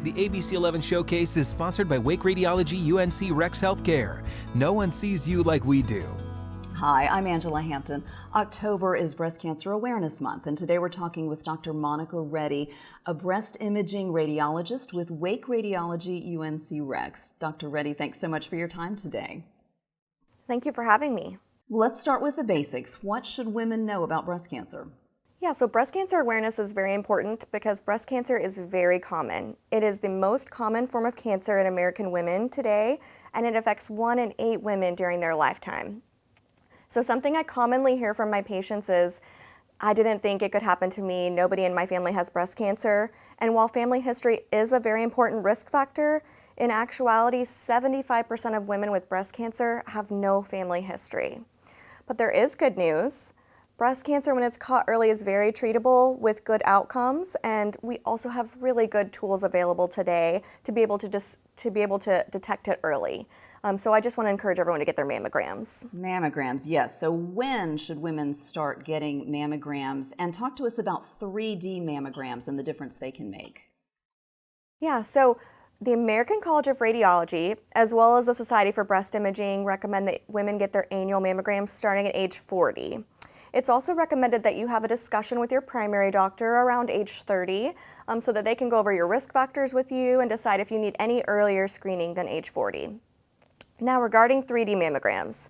The ABC 11 Showcase is sponsored by Wake Radiology UNC REX Healthcare. No one sees you like we do. Hi, I'm Angela Hampton. October is Breast Cancer Awareness Month, and today we're talking with Dr. Monica Reddy, a breast imaging radiologist with Wake Radiology UNC REX. Dr. Reddy, thanks so much for your time today. Thank you for having me. Let's start with the basics. What should women know about breast cancer? Yeah, so breast cancer awareness is very important because breast cancer is very common. It is the most common form of cancer in American women today, and it affects 1 in 8 women during their lifetime. So something I commonly hear from my patients is, I didn't think it could happen to me. Nobody in my family has breast cancer. And while family history is a very important risk factor, in actuality, 75% of women with breast cancer have no family history. But there is good news. Breast cancer, when it's caught early, is very treatable with good outcomes, and we also have really good tools available today to be able to detect it early. So I just want to encourage everyone to get their mammograms. Mammograms, yes. So when should women start getting mammograms? And talk to us about 3D mammograms and the difference they can make. Yeah, so the American College of Radiology, as well as the Society for Breast Imaging, recommend that women get their annual mammograms starting at age 40. It's also recommended that you have a discussion with your primary doctor around age 30 so that they can go over your risk factors with you and decide if you need any earlier screening than age 40. Now, regarding 3D mammograms,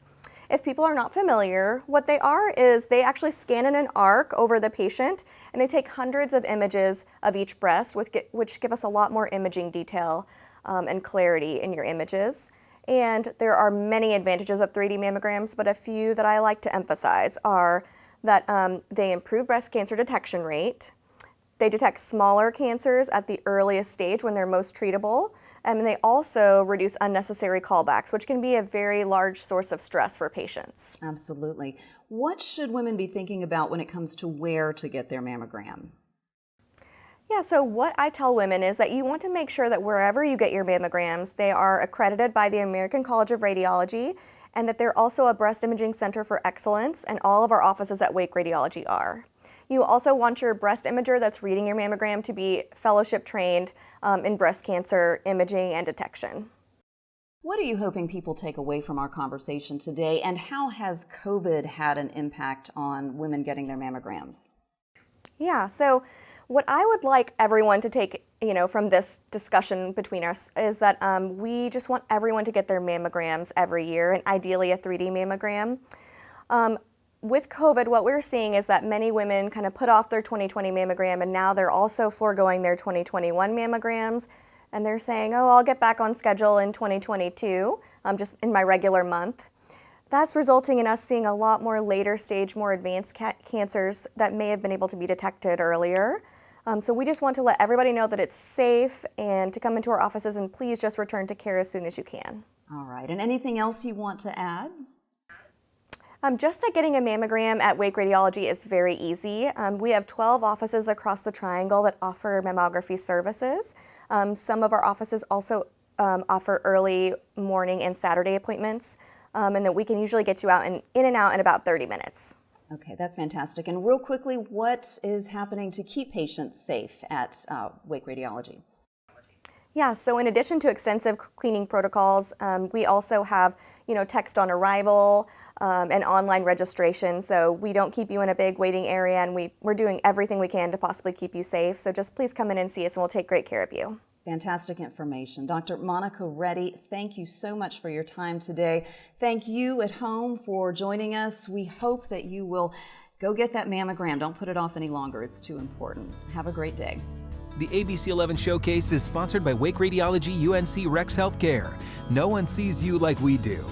if people are not familiar, what they are is they actually scan in an arc over the patient and they take hundreds of images of each breast, which give us a lot more imaging detail and clarity in your images. And there are many advantages of 3D mammograms, but a few that I like to emphasize are that they improve breast cancer detection rate, they detect smaller cancers at the earliest stage when they're most treatable, and they also reduce unnecessary callbacks, which can be a very large source of stress for patients. Absolutely. What should women be thinking about when it comes to where to get their mammogram? Yeah, so what I tell women is that you want to make sure that wherever you get your mammograms, they are accredited by the American College of Radiology, and that they're also a breast imaging center for excellence, and all of our offices at Wake Radiology are. You also want your breast imager that's reading your mammogram to be fellowship trained in breast cancer imaging and detection. What are you hoping people take away from our conversation today, and how has COVID had an impact on women getting their mammograms? Yeah, so what I would like everyone to take from this discussion between us is that we just want everyone to get their mammograms every year, and ideally a 3D mammogram. With COVID, what we're seeing is that many women kind of put off their 2020 mammogram, and now they're also foregoing their 2021 mammograms, and they're saying, oh, I'll get back on schedule in 2022, just in my regular month. That's resulting in us seeing a lot more later stage, more advanced cancers that may have been able to be detected earlier. So we just want to let everybody know that it's safe and to come into our offices, and please just return to care as soon as you can. All right, and anything else you want to add? Just that getting a mammogram at Wake Radiology is very easy. We have 12 offices across the triangle that offer mammography services. Some of our offices also offer early morning and Saturday appointments, and that we can usually get you out in and out in about 30 minutes. Okay, that's fantastic. And real quickly, what is happening to keep patients safe at Wake Radiology? Yeah, so in addition to extensive cleaning protocols, we also have, text on arrival and online registration. So we don't keep you in a big waiting area, and we're doing everything we can to possibly keep you safe. So just please come in and see us, and we'll take great care of you. Fantastic information. Dr. Monica Reddy, thank you so much for your time today. Thank you at home for joining us. We hope that you will go get that mammogram. Don't put it off any longer. It's too important. Have a great day. The ABC 11 Showcase is sponsored by Wake Radiology UNC REX Healthcare. No one sees you like we do.